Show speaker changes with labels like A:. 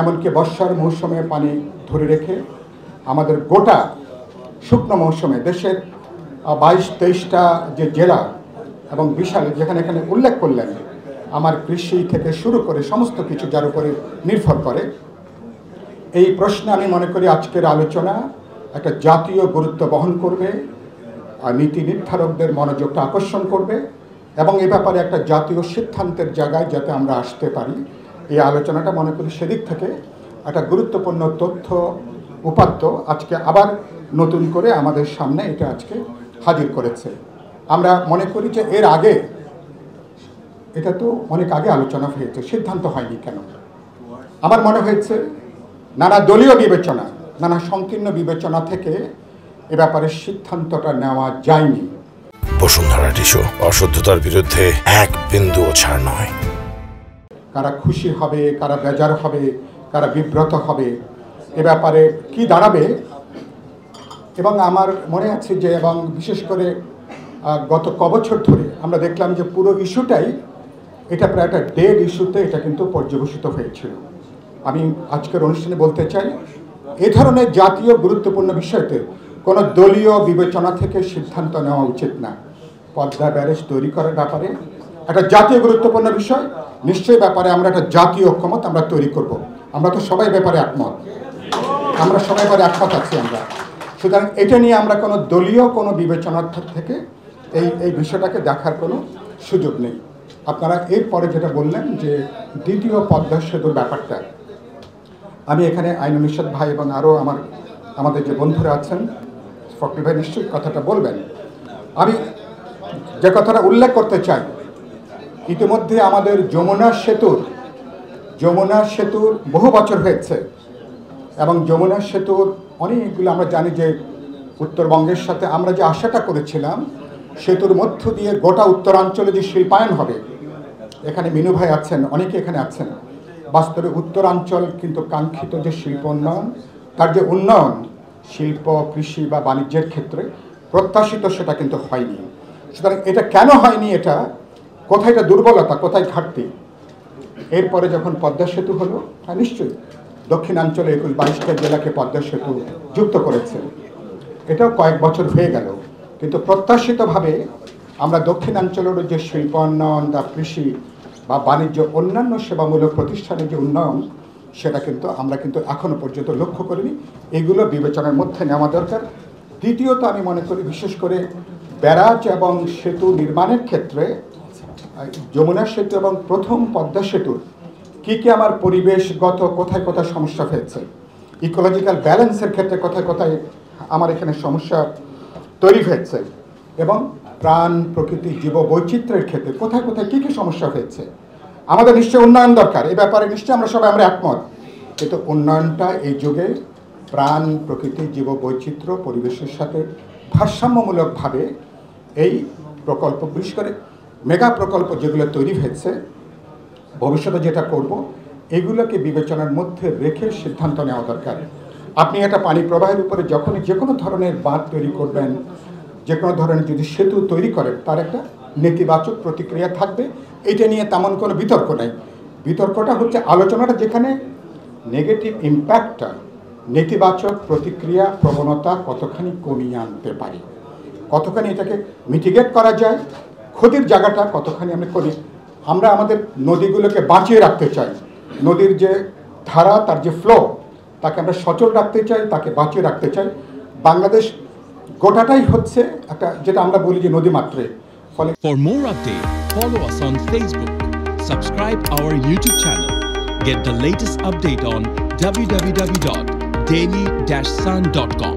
A: এমনকি বর্ষার মৌসুমে পানি ধরে রেখে আমাদের গোটা শুকনো মৌসুমে দেশের 22-23টা যে জেলা এবং বিশাল যেখানে এখানে উল্লেখ করলেন আমার কৃষি থেকে শুরু করে সমস্ত কিছু যার উপরে নির্ভর করে, এই প্রশ্নে আমি মনে করি আজকের আলোচনা একটা জাতীয় গুরুত্ব বহন করবে, নীতি নির্ধারকদের মনোযোগটা আকর্ষণ করবে এবং এ ব্যাপারে একটা জাতীয় সিদ্ধান্তের জায়গায় যাতে আমরা আসতে পারি, এই আলোচনাটা মনে করি সেদিক থেকে একটা গুরুত্বপূর্ণ তথ্য উপাত্ত আজকে আবার নতুন করে আমাদের সামনে এটা আজকে হাজির করেছে। আমরা মনে করি যে এর আগে এটা তো অনেক আগে আলোচনা হয়েছে, সিদ্ধান্ত হয়নি কেন? আমার মনে হয়েছে নানা দলীয় বিবেচনা, নানা সংকীর্ণ বিবেচনা থেকে এ ব্যাপারে সিদ্ধান্তটা নেওয়া যায়নি।
B: বসুন্ধরা টিস্যু, অশুদ্ধতার বিরুদ্ধে এক বিন্দুও ছাড় নয়।
A: কারা খুশি হবে, কারা বেজার হবে, কারা বিব্রত হবে, এ ব্যাপারে কি দাঁড়াবে। এবং আমার মনে আছে যে এবং বিশেষ করে গত কবছর ধরে আমরা দেখলাম যে পুরো ইস্যুটাই এটা প্রায় একটা ডেড ইস্যুতে এটা কিন্তু পর্যবেসিত হয়েছিল। আমি আজকের অনুষ্ঠানে বলতে চাই এ ধরনের জাতীয় গুরুত্বপূর্ণ বিষয়তে কোনো দলীয় বিবেচনা থেকে সিদ্ধান্ত নেওয়া উচিত না। পদ্মা ব্যারেজ তৈরি করার ব্যাপারে একটা জাতীয় গুরুত্বপূর্ণ বিষয়, নিশ্চয়ই ব্যাপারে আমরা একটা জাতীয় ঐক্যমত আমরা তৈরি করব। আমরা তো সবাই ব্যাপারে একমত, আমরা সবাই ব্যাপারে একমত আছি আমরা। সুতরাং এটা নিয়ে আমরা কোনো দলীয় কোনো বিবেচনার থেকে এই বিষয়টাকে দেখার কোনো সুযোগ নেই। আপনারা এরপরে যেটা বললেন যে দ্বিতীয় পদ্মা সেতুর ব্যাপারটা, আমি এখানে আইনুল ইরশাদ ভাই এবং আরও আমাদের যে বন্ধুরা আছেন, ফখরুল ভাই নিশ্চয়ই কথাটা বলবেন। আমি যে কথাটা উল্লেখ করতে চাই, ইতিমধ্যে আমাদের যমুনা সেতুর বহু বছর হয়েছে এবং যমুনা সেতুর অনেকগুলো আমরা জানি যে উত্তরবঙ্গের সাথে আমরা যে আশাটা করেছিলাম সেতুর মধ্য দিয়ে গোটা উত্তরাঞ্চলে যে শিল্পায়ন হবে, এখানে মিনু ভাই আছেন, অনেকে এখানে আছেন, বাস্তবে উত্তরাঞ্চল কিন্তু কাঙ্ক্ষিত যে শিল্প উন্নয়ন, তার যে উন্নয়ন শিল্প, কৃষি বা বাণিজ্যের ক্ষেত্রে প্রত্যাশিত সেটা কিন্তু হয়নি। সুতরাং এটা কেন হয়নি, এটা কোথায় এটা দুর্বলতা, কোথায় ঘাটতি। এরপরে যখন পদ্মা সেতু হলো, নিশ্চয়ই দক্ষিণাঞ্চলে 22টা জেলাকে পদ্মা সেতু যুক্ত করেছে, এটাও কয়েক বছর হয়ে গেল, কিন্তু প্রত্যাশিতভাবে আমরা দক্ষিণাঞ্চলের যে শিল্পায়ন বা কৃষি বা বাণিজ্য অন্যান্য সেবামূলক প্রতিষ্ঠানের যে উন্নয়ন সেটা কিন্তু আমরা কিন্তু এখনও পর্যন্ত লক্ষ্য করিনি। এগুলো বিবেচনার মধ্যে নেওয়া দরকার। দ্বিতীয়ত আমি মনে করি বিশেষ করে ব্যারাজ এবং সেতু নির্মাণের ক্ষেত্রে যমুনা সেতু এবং প্রথম পদ্মা সেতুর কী আমার পরিবেশগত কোথায় কোথায় সমস্যা হয়েছে, ইকোলজিক্যাল ব্যালেন্সের ক্ষেত্রে কোথায় কোথায় আমার এখানে সমস্যা তৈরি হয়েছে এবং প্রাণ প্রকৃতি জীব বৈচিত্র্যের ক্ষেত্রে কোথায় কোথায় কী সমস্যা হয়েছে। আমাদের নিশ্চয়ই উন্নয়ন দরকার, এ ব্যাপারে নিশ্চয়ই আমরা একমত, কিন্তু উন্নয়নটা এই যুগে প্রাণ প্রকৃতি জীব বৈচিত্র্য পরিবেশের সাথে ভারসাম্যমূলকভাবে এই প্রকল্প, বিশেষ করে মেগা প্রকল্প যেগুলো তৈরি হয়েছে, ভবিষ্যতে যেটা করব এগুলোকে বিবেচনার মধ্যে রেখে সিদ্ধান্ত নেওয়া দরকার। আপনি একটা পানি প্রবাহের উপরে যখনই যে কোনো ধরনের বাঁধ তৈরি করবেন, যে কোনো ধরনের যদি সেতু তৈরি করেন, তার একটা নেতিবাচক প্রতিক্রিয়া থাকবে, এটা নিয়ে তেমন কোনো বিতর্ক নেই। বিতর্কটা হচ্ছে আলোচনাটা যেখানে নেগেটিভ ইম্প্যাক্টটা, নেতিবাচক প্রতিক্রিয়া প্রবণতা কতখানি কমিয়ে আনতে পারি, কতখানি এটাকে মিটিগেট করা যায়, ক্ষতির জায়গাটা কতখানি আমরা করি। আমরা আমাদের নদীগুলোকে বাঁচিয়ে রাখতে চাই, নদীর যে ধারা তার যে ফ্লো তাকে আমরা সচল রাখতে চাই, তাকে বাঁচিয়ে রাখতে চাই। বাংলাদেশ গোটাটাই হচ্ছে একটা যেটা আমরা বলি যে নদীমাত্রে। ফলে
C: For more updates, follow us on Facebook, subscribe our YouTube channel, get the latest update on www.daily-sun.com.